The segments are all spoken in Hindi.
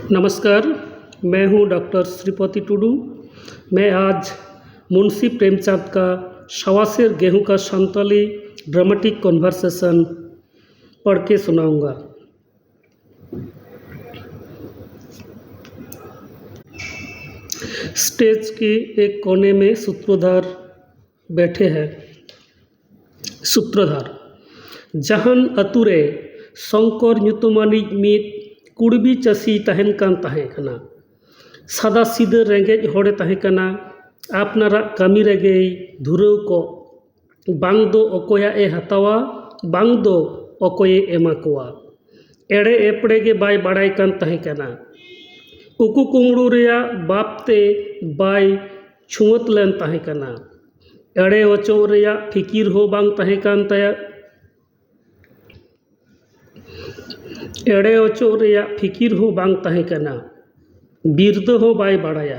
नमस्कार, मैं हूं डॉक्टर श्रीपति टुडू। मैं आज मुंशी प्रेमचंद का शवासेर गेहूं का संताली ड्रामेटिक कन्वर्सेशन पढ़ के सुनाऊंगा। स्टेज के एक कोने में सूत्रधार बैठे हैं। सूत्रधार जहान अतुरे शंकर ᱧᱩᱛᱩᱢᱟᱱᱤᱡ ᱢᱤᱫ कुड़बी चासी तहन कान तहें कना। सादा सीधा रेंगेज होड़े तहें कना। आपनारा कामी रेगे धुराव को बांग दो अकोया ए हतावा बांग दो अकोये एमा कोवा। एड़े एपड़े के बाय बाड़ाई कान तहें कना। उकु कुमड़ू रेया बापते बाय छुअत लेन तहें कना। एड़े वचो रेया फिकिर हो बांग तहें कान तया। एड़े ओचो रेया फिकिर हो बांग तहें कना। बिरदो हो बाय बाड़ाया।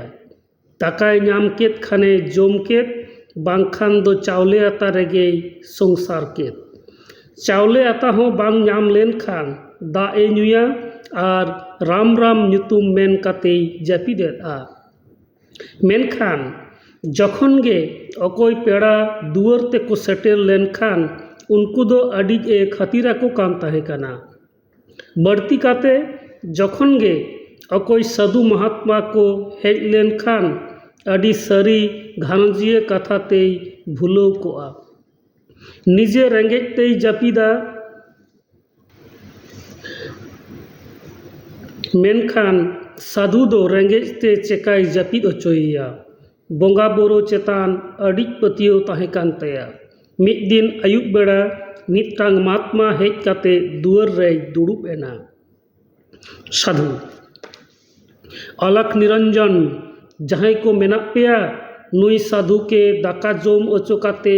ताकाय नाम केत खाने जोम केत बांगखान दो चावले आता रेगे संसार केत। चावले आता हो बांग नाम लेन खान दा ए नुया आर राम राम ᱧᱩᱛᱩᱢ मेन काते जापिदेदा। मेनखान जखन गे अकोय पेड़ा दुआर ते को सेटेर लेन खान उनको दो अडी ए खातिरा को कान तहें कना। बढ़ती काते जखन गे अकोय साधु महात्मा को हेज लेन खान अडी सरी घानजिए कथा ते भूलव कोआ। निजे रेंगेज ते जापिदा मेनखान साधु दो रेंगेज ते चेकाय जापिद अचोया। बोंगा बोरो चेतान अडी पतियो तहें कान तया। मिद दिन आयुब बेड़ा मिदटांग महात्मा हेज काते दुआर रे दुड़ुब एना। साधु अलख निरंजन जहां को मेना पेया नुई साधु के दाका जोम ओचो काते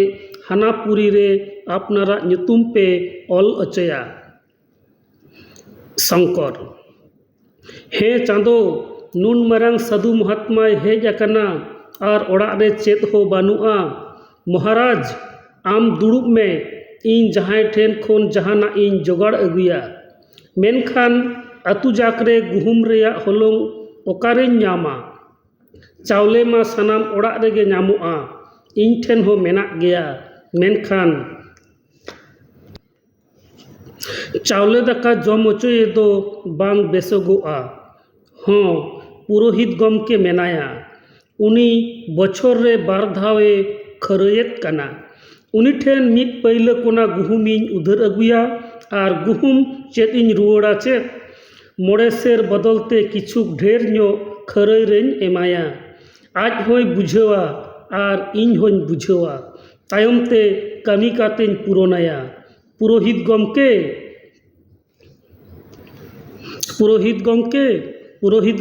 हानापुरी रे आपनारा ᱧᱩᱛᱩᱢ पे ऑल अचया। शंकर हे चांदो नुन मरांग साधु महात्मा हेज अकना आर ओड़ा रे चेत हो बानुआ। महाराज आम दुड़ुब में इन जहां ठेन खोन जहाना इन जोगाड़ अगुया। मेनखान अतु जाकरे गुहुम रेया होलोंग ओकारे ᱧामा। चावले मा सनाम ओड़ा रेगे ᱧामोआ। इन ठेन हो मेना गया। मेनखान चावले दाका जम ओचोए दो बांग बेसोगोआ। हाँ पुरोहित गमके मेनाया। उनी बछर रे बार धावे खरयेत कना। उनी ठेन मिद पहले कोना गुहुम इन उधर अगुया आर गुहुम चेत इन रुवाड़ा चेत मोड़े सेर बदलते किछुक ढेर ᱧो खरय रेन एमाया। आज होय बुझेवा आर इन होय बुझेवा तायमते कामी कातेन पुरोनाया। पुरोहित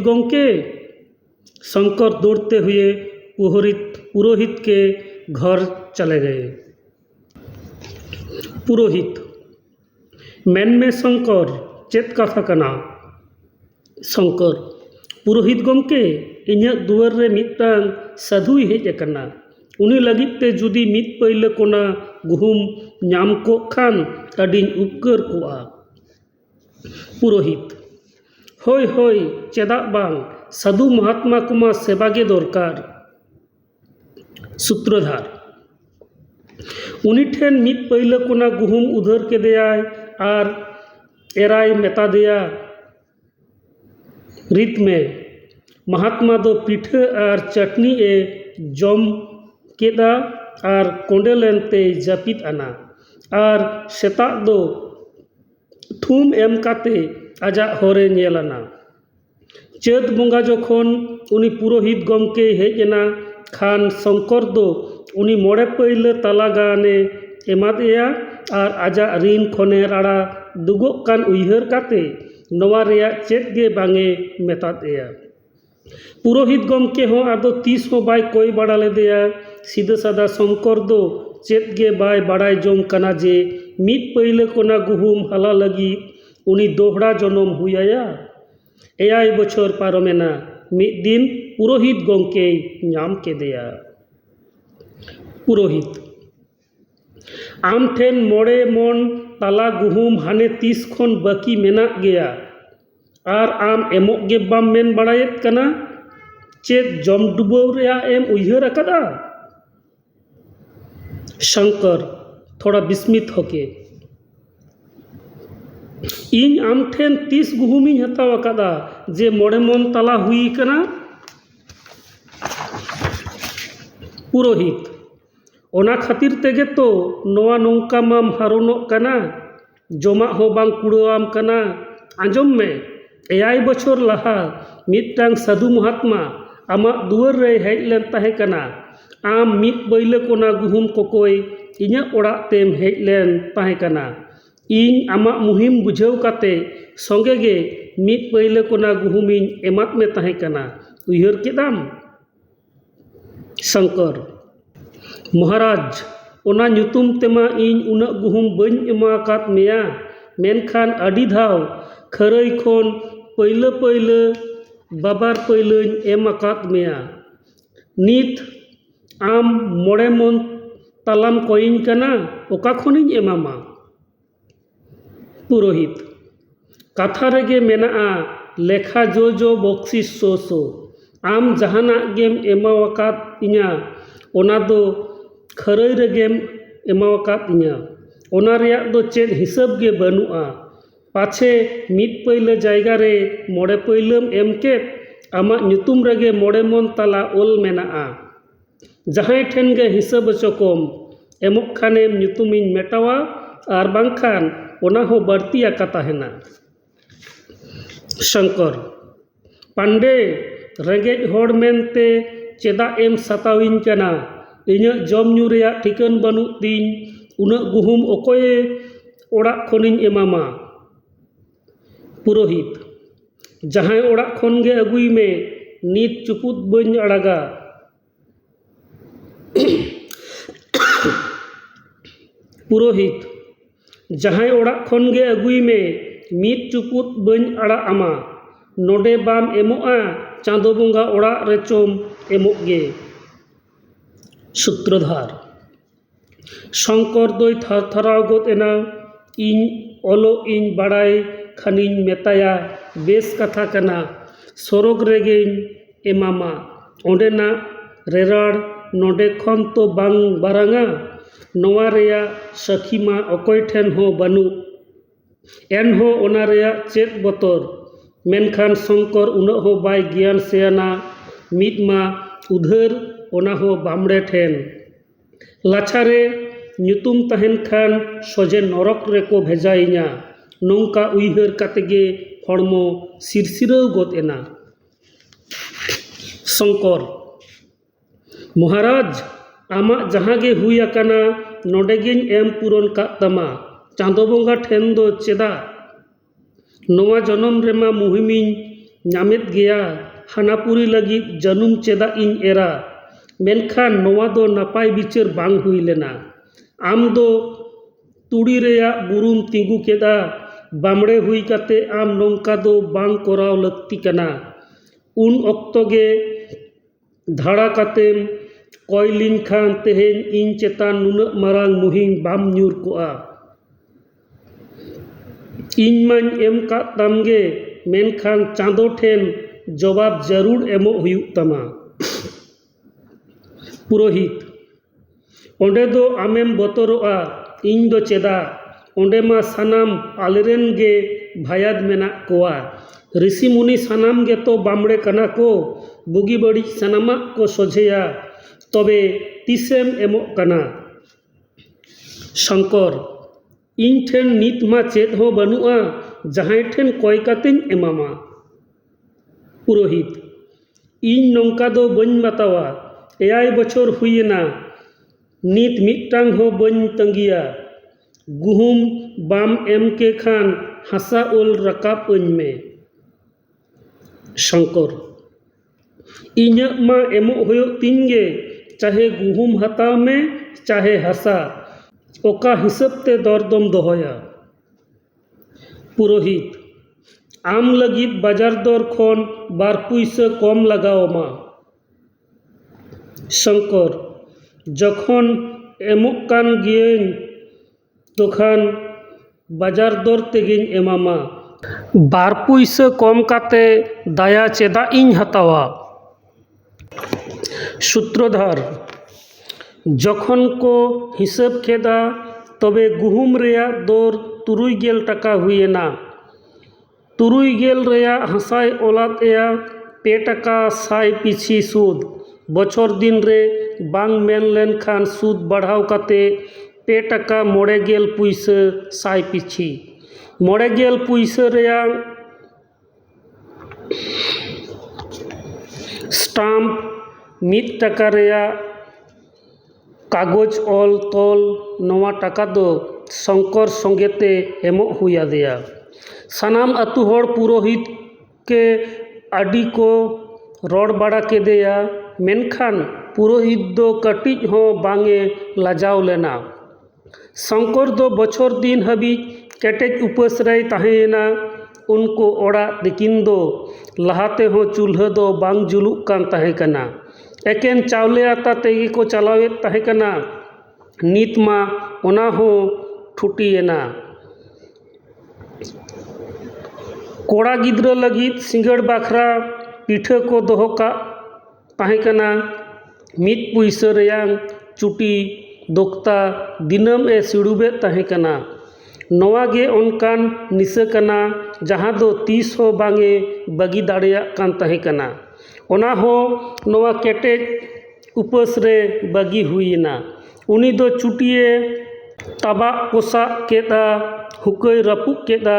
गमके शंकर दौड़ते हुए पुरोहित के घर चले गए। पुरोहित मेन में शंकर चेत कथा कना। शंकर पुरोहित गमके इन्या दुआर रे मिदटांग साधुई हेज अकना। उनी लगित ते जुदी मिद पहले कोना गुहुम ᱧाम को खान अडिन उपकर कोआ। पुरोहित होय होय चेदा बांग साधु महात्मा कुमा सेवागे दरकार। सूत्रधार उनी ठेन मिद पहले कोना गुहुम उधर के देयाय आर एराय मेता दिया रीत में। महात्मा दो पीठे आर चटनी ए जम केदा आर कोंडे लेनते जापिद आना। आर सेता दो थूम एम काते आजा होरे नेलाना। चेत बोंगा जखन उनी पुरोहित गमके हेज एना खान शंकर दो उनी मोड़े पहले तला गाने एमादेया आर आजा रीन खने राड़ा दुगोक कान उइहर काते नवा रेया चेत गे बांगे मेतादेया। पुरोहित गमके हो आदो तीस हो बाय कोई बाड़ा लेदेया। सीधा सादा शंकर दो चेत गे बाय बाड़ाय जोंग कना जे मिद पहले कोना गुहुम हाला लगी उनी दोहड़ा जनम हुयाया। एयाय बछर पारमेना मिद दिन पुरोहित गमके ᱧाम केदेया। पुरोहित आम ठेन मोड़े मन ताला गुहुम हाने 30 खन बाकी मेना गया। आर आम एमोग गे बाम मेन बाड़ायेद कना चेद जम डुबाव रेया एम उयहर अकादा। शंकर थोड़ा विस्मित होके इन आम ठेन 30 गुहुमिन हताव अकादा जे मोड़े मन तला हुई कना। पुरोहित ओना खातिर तेगे तो नोआ नोंका माम हारोनोग कना जमा हो बांग कुड़ावाम कना। आंजम में 6 बछर लहा मिदटांग साधु महात्मा आमाग दुआर रे हेज लेन ताहे कना। आम मिद बैला कोना गुहुम कोकोय इᱧᱟᱹᱜ ओड़ाग तेम हेज लेन ताहे कना। इन आमाग मुहिम बुझाव काते संगे गे मिद बैला कोना गुहुमिन एमाद में ताहे कना। उयहर केदाम? शंकर महाराज ओना ᱧᱩᱛᱩᱢ तेमा इन उना गुहुम बइन एमा कात मेया मेनखान आदि धाव खरई खोन पैला पैला बाबार पैलाñ एम आकात मेया। नित आम मोड़े मन तालाम कॉइन कना ओका खोनिñ एमामा। पुरोहित कथा रेगे मेनाआ लेखा जो जो बक्सिस सो सो आम जहाना गेम एमावाकात इñा ओना दो खरई रेगेम एमावाकात इñा ओना रेयाग दो चेद हिसाब गे बनुआ। पाछे मिद पैला जायगा रे मोड़े पैलाम एम केद आमाग ᱧᱩᱛᱩᱢ रेगे मोड़े मन ताला ओल मेनाआ। जहां ठेन गे हिसाब चकोम एमोग खानेम ᱧᱩᱛᱩमिᱧ मेटावा आर बांखान ओना हो बाड़ती आका ताहेना। शंकर पांडे रेंगेज होड़ मेनते चेदा एम सताविñ कना इᱧᱟᱹᱜ जम ᱧᱩ रेयाग ठिकान बानुग तिñ उना गुहुम ओकोये ओड़ाग खोनिñ एमामा। पुरोहित जहां ओड़ाग खोन गे अगुई में नित चुपुत बइन अड़ागा। पुरोहित जहां ओड़ाग खोन गे अगुई में मिद चुपुत बइन अड़ा आमा नोडे बाम एमोआ चांदो बोंगा ओड़ाग रेचोम एमोग गे। सूत्रधार शंकर दोय थारथाराव गोद एना इन ओलो इन बाड़ाय खानिñ मेताया बेस कथा कना सरोग रेगेñ एमामा ओंडेना रेराड़ नोडे खन तो बांग बारांगा नोआ रेया सखीमा अकोय ठेन हो बानु एनहो ओना रेया चेद बतर मेनखान शंकर उना हो बाय ज्ञान सेयाना मिद मा उधार ओना हो बामड़े ठेन लाछारे ᱧᱩᱛᱩᱢ ताहेन खान सोजे नरक रेको भेजाइñा नोंका उयहर कातेगे हड़मो सिरसिराव गोद एना। शंकर महाराज आमाग जहां गे हुई आकाना नोडेगेñ एम पूरन कात तामा चांदो बोंगा ठेन दो चेदा नोआ जनम रेमा मुहिमिñ ᱧᱟᱢᱮᱫ ᱜᱮᱭᱟ हानापुरी लगिद जनुम चेदा इन एरा मेनखान नोआ दो नापाय बिचार बांग हुई लेना। आम दो तुड़ी रेया बुरुम तिंगु केदा बामड़े हुई काते आम नोंका दो बांग कोराव लक्ति कना। उन ऑक्तो गे धाड़ा कातेम कॉयलिन खान तेहेñ इन चेतान नुना मारांग मुहिम बाम ᱧᱩᱨ कोआ। इन माñ एम कात तामगे मेनखान चांदो ठेन जवाब जरूर एमो हुयुग तामा। पुरोहित ओंडे दो आमेम बतरोआ इन दो चेदा ओंडे मा सानाम आलेरेन गे भायाद मेनाग कोआ ऋषि मुनि सानाम गे तो बामड़े कना को बुगी बड़ी सानामाग को सोझेया तबे तिसेम एमोग कना। शंकर इन ठेन नित मा चेद हो बानुआ जहां ठेन कय कातेñ एमामा। पुरोहित इन नोंका दो बइन बातावा 6 बछर हुयेना नित मिदटांग हो बइन तंगिया गुहुम बाम एम के खान हासा ओल राकाब अñ मे। शंकर इᱧᱟᱹᱜ मा एमोग हुयुग तिñ गे चाहे गुहुम हताव में चाहे हासा ओका हिसाब ते दरदम दोहया। पुरोहित आम लगिद बाजार दर खन 2 पुइसा कम लगाओमा। शंकर जखन एमोग कान गियाñ तोखान बाजार दर तेगेñ एमामा ᱵᱟᱨ ᱯᱩᱭᱥᱟᱹ ᱠᱚᱢ ᱠᱟᱛᱮ ᱫᱟᱭᱟ ᱪᱮᱫᱟᱜ ᱤᱧ ᱦᱟᱛᱟᱣᱟ? ᱥᱩᱛᱨᱚᱫᱷᱟᱨ: ᱡᱚᱠᱷᱚᱱ ᱠᱚ ᱦᱤᱥᱟᱹᱵ ᱠᱮᱫᱟ ᱛᱚᱵᱮ ᱜᱩᱦᱩᱢ ᱨᱮᱭᱟᱜ ᱫᱚᱨ 60 টাকা ᱦᱩᱭᱮᱱᱟ। 60 ᱨᱮᱭᱟᱜ হাসায় ওলাদ এয়া 2 টাকা সাই পিছি সুদ। বছর দিন রে বাং মেন লেনখান সুদ বাড়াও কাতে 2 টাকা 90 পয়সা সাই পিছি। 90 পয়সা রেয়াং স্টাম্প 1 টাকা রেয়াগ কাগজ অল তল নवा টাকা দো শঙ্কর সঙ্গেতে এমক হুই আদেয়া। সানাম আতু হড় পুরোহিত কে আডি কো রড় বাড়া কেদেয়া মেনখান পুরোহিত দো কাটিজ হো বাঙে লাজাও লেনা। শঙ্কর দো বছর দিন হাবিজ কেটেজ উপাস রে তাহেনা। उनको ओड़ा दिकिन दो लहाते हो चूल्हा दो बांग जुलुक कान ताहे कना। एकेन चावले आता तेगी को चलावेत ताहे कना। नीत मा ओना हो ठुटिएना। कोड़ा गिद्रा लगित सिंगड़ बाखरा पीठा को दोहो का ताहे कना। 1 पयसा रेयां चुटी दोक्ता दिनम ए सिड़ुबे ताहे कना। नवा गे ओनकान निशा कना जहाँ दो 30 हो बांगे बगी दाड़िया कान ताहे कना। ओना हो नवा केटेज उपास रे बगी हुईना। उनी दो चुटिए ताबा पोसा केदा हुकई रपुक केदा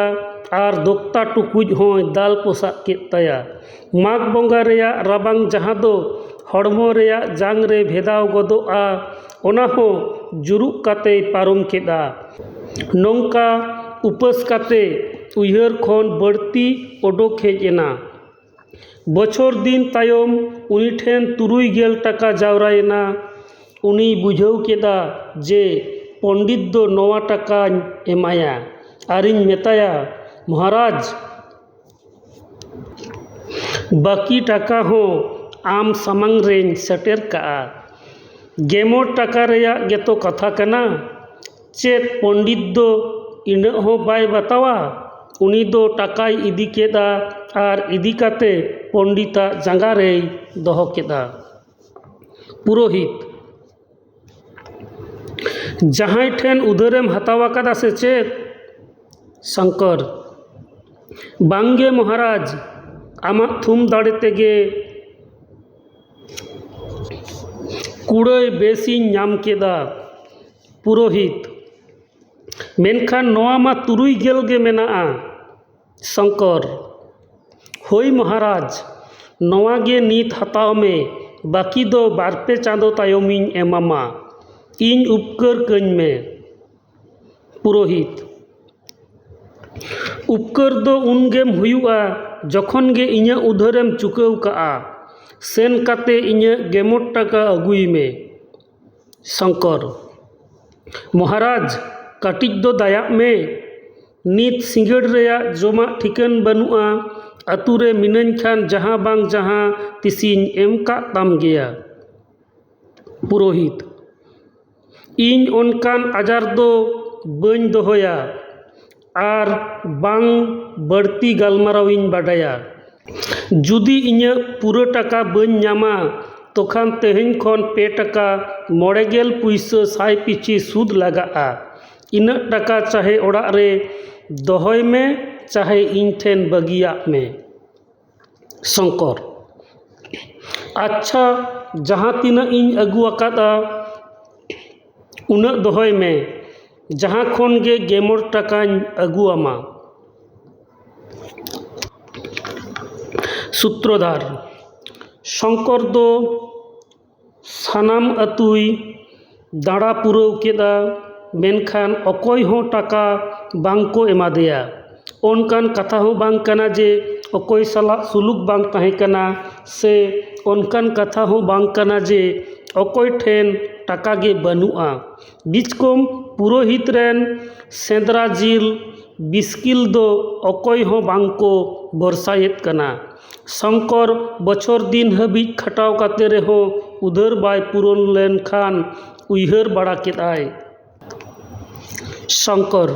आर दोक्ता टुकुज हो दाल पोसा केताया। माघ बंगा रेया राबांग जहाँ दो हड़मो रेया जांग रे भेदाव गदोआ ओना हो जुरुक काते पारम केदा। नौका उपास काते उयहर खोन बढ़ती ओडोक हेज एना। बछर दिन तायम उनी ठेन 60 টাকা जावरायना। उनी बुझाव केदा जे पंडित दो 9 টাকাñ एमाया आरिñ मेताया महाराज बाकी टाका हो आम सामांग रेñ सेटेर काआ। 11 টাকা रेया गेतो कथा कना। चेत पंडित दो इना हो बाय बतावा। उनी दो टाकाय इदी केदा आर इदी काते पंडिता जांगा रे दोहो केदा। पुरोहित: जहां ठेन उधारेम हतावा कदा से चेत? शंकर: बांगे महाराज आमा थुम दाड़े तेगे कुड़ाय बेसिñ नाम केदा। पुरोहित: मेनखान नवा मा 60 गे मेनाआ। शंकर: होई महाराज नवा गे नीत हताव में बाकी दो बारपे चांदो तायमिñ एमामा इñ उपकर कñ में। पुरोहित: उपकर दो उनगेम हुयुआ जखन गे इñा उधारेम चुकाव काआ। सेन काते इñा 11 টাকা अगुई में। शंकर: महाराज काटिज दो दायाब में नीत सिंगड़ रेया जोमा ठिकान बनुआ। अतु रे मिनाñ खान जहाँ बांग जहाँ तिसिñ एम का ताम गया। पुरोहित: इñ ओनकान आजार दो बाñ दोहोया आर बांग बढ़ती गालमाराविñ बाडाया। जुदी इñा पूरा टाका बाñ नामा तोखान तेहेñ खोन 2 টাকা 90 पयसा साई पिछी सूद लगाआ। इना टाका चाहे ओड़ा रे दोहय में चाहे इñ ठेन बगिया में। शंकर: अच्छा जहाँ तीना इñ अगु आकादा उना दोहय में जहाँ खोन गे 11 টাকাñ अगुआमा। सूत्रधार: शंकर दो सानाम अतुई दाड़ा पुराव केदा मेनखान अकोय हो टाका बांग को एमादेया। ओनकान कथा हो बांग कना जे अकोय साला सुलुक बांग ताहे कना से ओनकान कथा हो बांग कना जे अकोय ठेन टाका गे बनुआ। बिचकोम पुरोहित रेन सेंद्रा जिल बिस्किल दो अकोय हो बांग को बरसायेत कना। शंकर बछर दिन हाबिज खटाव काते रेहो उधार बाय पूरन लेन खान उयहर बाड़ा केदाय। शंकर: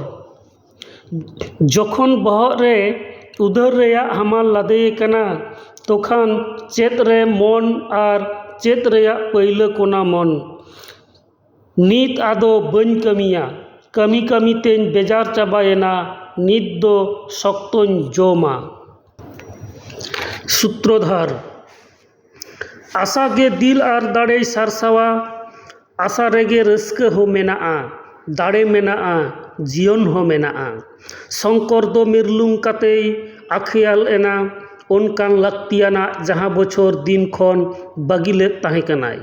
जखन बहग रे उधार रेयाग हमाल लादे कना तोखान चेत रे मन और चेत रेयाग पैला कोना मन नीत आदो बन कमिया कमी कमी तेन बेजार चाबायेना नीत दो शक्तों जोमा। सूत्रधार आशा गे दिल और दाड़े सारसावा आशा रेगे रस्का हो मेनाआ दाड़े मेनाआ जीवन हो मेनाआ शंकर दो मिरलुंग कातेई आखियाल एना उनकान लाक्तियाना जहाँ बछर दिन खन बागिले ताहे कनाय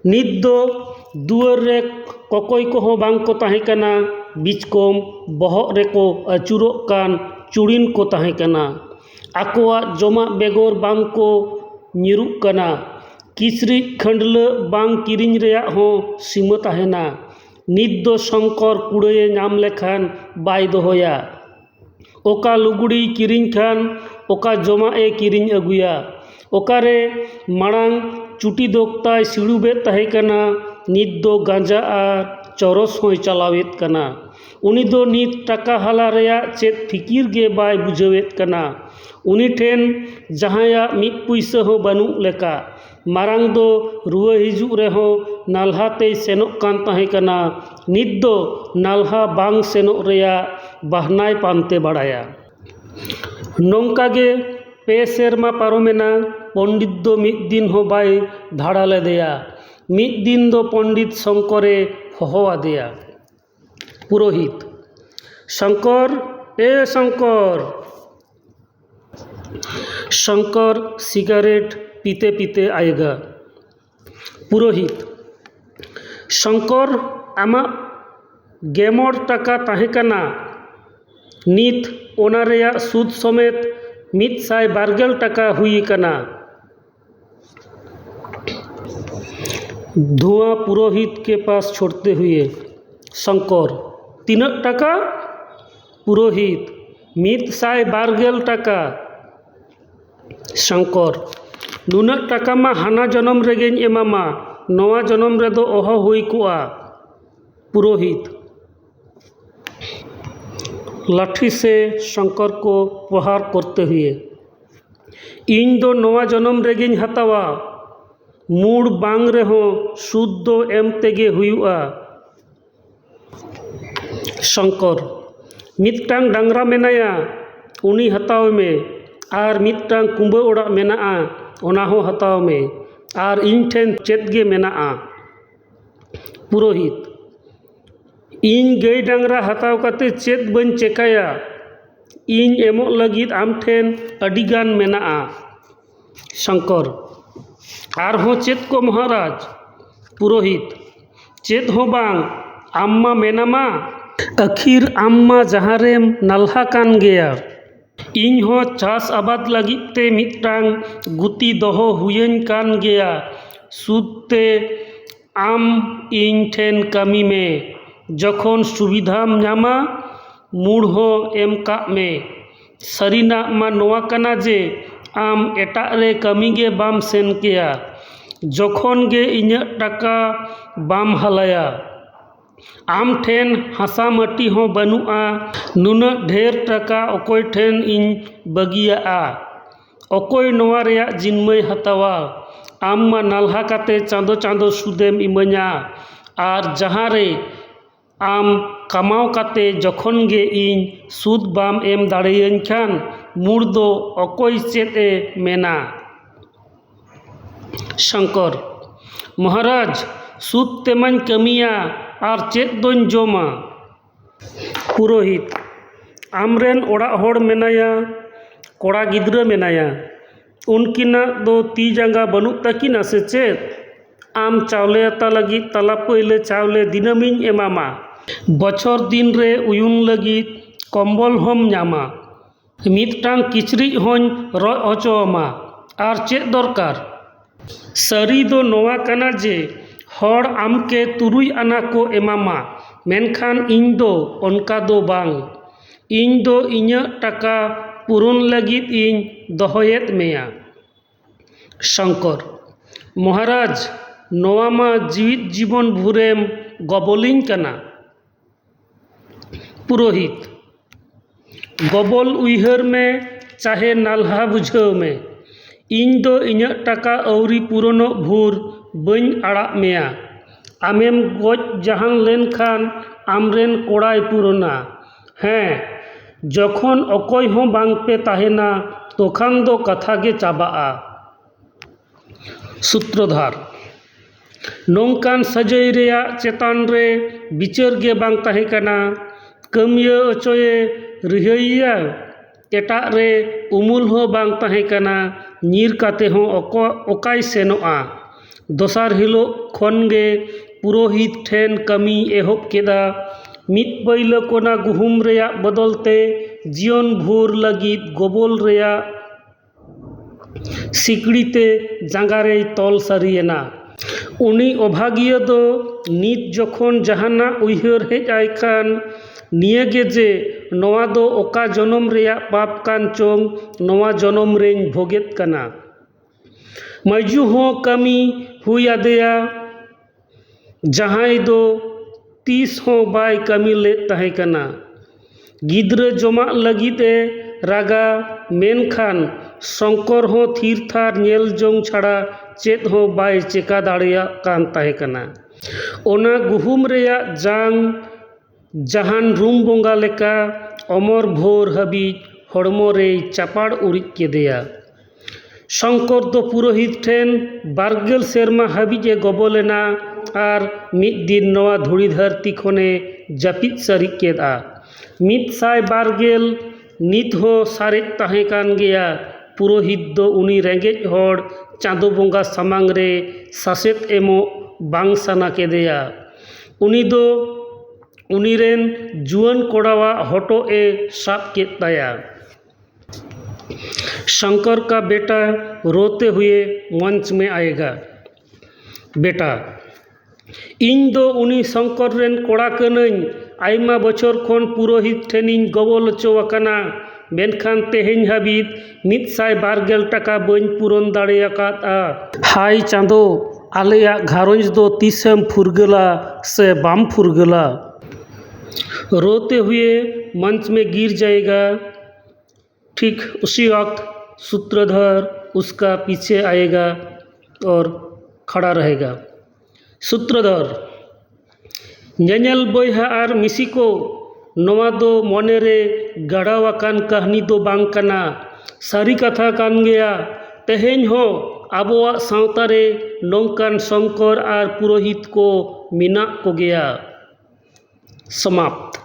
नित दो दुआर रे ककय को बांग को ताहे कना बिचकम बहग रेको आचुरोग कान चुड़िन को ताहे कना आकोआ जमा बेगर बांग को निरुग कना किचरी खंडल बांग किरिंग रेयाग हो सीमा ताहेना नित दो शंकर कुड़ाये नाम लेखान बाय दोहोया ओका लुगड़ी किरिंग खान ओका जमा ए किरिंग अगुया ओकारे माड़ांग चुटी दोगताय सिड़ुबेद ताहे कना नित दो गांजा और चरस होय चलावेद कना उनी दो नित टाका हाला रेयाग चेत फिकिर गे बाय बुझावेद कना उनी ठेन जहाया मित पुइसा हो बानुग लेका मारांग दो रुआ हिजुग रेहो नाल्हा ते सेनोग कान ताहे कना नित दो नाल्हा बांग सेनोग रेयाग बहानाय पानते बाड़ाया नोंका गे पे सेरमा पारोमेना पंडित दो मिद दिन हो बाय धाड़ा लेदेया मिद दिन दो पंडित शंकरे होहोआदेया पुरोहित शंकर ए शंकर शंकर सिगारेट पीते पीते आएगा पुरोहित शंकर आमा गेमर टाका ताहे कना नित ओना रेयाग सूद समेत 112 टाका हुई कना धुआं पुरोहित के पास छोड़ते हुए शंकर 3 टाका पुरोहित 112 टाका शंकर नुना टाका मा हाना जन्म रेगेन एमामा नवा जन्म रेदो ओहो हुई कुआ पुरोहित लाठी से शंकर को प्रहार करते हुए इन दो नवा जन्म रेगेन हतावा मूड बांग रेहो सूद दो एम तेगे हुआ शंकर मिदटांग डांगरा मेनाया उनी हताव में और मिदटांग कुंबा ओड़ा मेनाआ ओना हो हताव में और इन ठेन चेत गे मेनाआ पुरोहित इन गई डांगरा हताव काते चेत बन चेकाया इन एमोग लगित आम ठेन अडिगान मेनाआ शंकर आर हो चेत को महाराज पुरोहित चेत हो बांग आम्मा मेनामा आखिर आम्मा जहारेम नाल्हा कान गया इन हो चास आबाद लगित ते मिदटांग गुती दोहो हुयेन कान गया सुदते आम इन ठेन कामी में जखन सुविधाम नामा मूड हो एम काग में सारिना मा नोआ कना जे आम एटाग रे कामी गे बाम सेन केया जखन गे इᱧᱟᱹᱜ टाका बाम हलाया आम ठेन हासा माटी हो बनुआ नुना ढेर टाका अकोय ठेन इन बगिया अकोय नोआ रेया जिनमय हतावा आम मा नाल्हा काते चांदो चांदो सुदेम इमा냐 और जहाँ रे आम कमाव काते जखन गे इन सूद बाम एम दाड़ेयाñ खान मूड दो अकोय चेत ए मेना शंकर महाराज सूद तेमाñ कमिया और चेत दोñ जोमा पुरोहित आमरेन ओड़ा होड़ मेनाया कोड़ा गिद्रा मेनाया उनकिना दो ती जांगा बनुग ताकिना से चेत आम चावले अता लगी तला पहले चावले दिनामिñ एमामा बछर दिन रे उयुन लगी कम्बल हम नामा मिदटांग किचरिज होñ रoj होचोआमा और चेत दरकार सारी दो नोआ कना जे हर आमके 3 आना को एमामा मेनखान इन दो उनका दो बांग इन दो इᱧᱟᱹᱜ टाका पूरण लगित इन दोहोयेत मेया शंकर महाराज नोआ मा जीवित जीवन भुरेम गबलिñ कना पुरोहित गबल उइहर में चाहे नाल्हा बुझाव में इन दो इᱧᱟᱹᱜ टाका अवरी पूरणों भूर बंग आड़ाग मेया आमेम गज जहान लेन खान आमरेन कोड़ाय पूरणा हाँ जखन अकय हों बांग पे ताहेना तोखान दो कथा गे चाबाआ। सूत्रधार नोंकान सजाई रेया चेतान रे बिचार गे बांग ताहे कना कमिया अचोये रिहाइया एटा रे उमुल हो बांग ताहे कना नीर काते हों ओकाय सेनोआ। दोसार हिलो खन गे पुरोहित ठेन कमी एहब केदा मित बैलो कोना गुहुम रेया बदलते जीवन भूर लगित गबल रेया सिकड़ीते जांगारे तल सारियेना। उनी अभागिया दो नित जखन जहाना उइहर हेज आय खान निये गे जे नवा दो ओका जनम रेया पाप कान चोंग नवा जनम रेन भोगेत कना। मजू हों कमी हुई आदेया जहाई दो तीस हों बाय कमी ले ताहे कना गिद्र जमा लगित ए रागा मेनखान शंकर हों थीर थार नेल जोंग छाड़ा चेत हों बाय चेका दाड़िया कान ताहे कना। ओना गुहुम रेया जांग जहान रूम बोंगा लेका अमर भोर हबीज हड़मो रे चापाड़ उरिज केदेया। शंकर दो पुरोहित ठेन बारगेल सेरमा हबीजे गबलेना आर मिद दिन नवा धुड़ी धरती खने जापिद सारी केदा। मिद साय बारगेल नित हो सारे ताहे कान गया पुरोहित दो उनी रेंगेज होड़ चांदो बोंगा सामांग रे सासेत एमो बांग साना केदेया। उनी दो उनीरेन जुआन कोड़ावा हटो ए साप केत ताया। शंकर का बेटा रोते हुए मंच में आएगा। बेटा इन दो उनी शंकर रेन कोड़ा कनई आयमा बछर खन पुरोहित ठेनिन गबल चोवाकाना मेनखान तेहेन हाबित 112 टाका बन पूरण दाड़ेयाकादा। हाय चांदो आलेया घारंज दो तीसेम फुरगला से बाम फुरगला। रोते हुए मंच में गिर जाएगा। ठीक उसी वक्त सूत्रधार उसका पीछे आएगा और खड़ा रहेगा। सूत्रधार नेनेल बयहा आर मिसी को नवा दो मने रे गड़ावाकान कहानी दो बांग कना सारी कथा कान गया तेहेन हो आबोआ सावता रे नौकान शंकर आर पुरोहित को मिना को गया। समाप्त।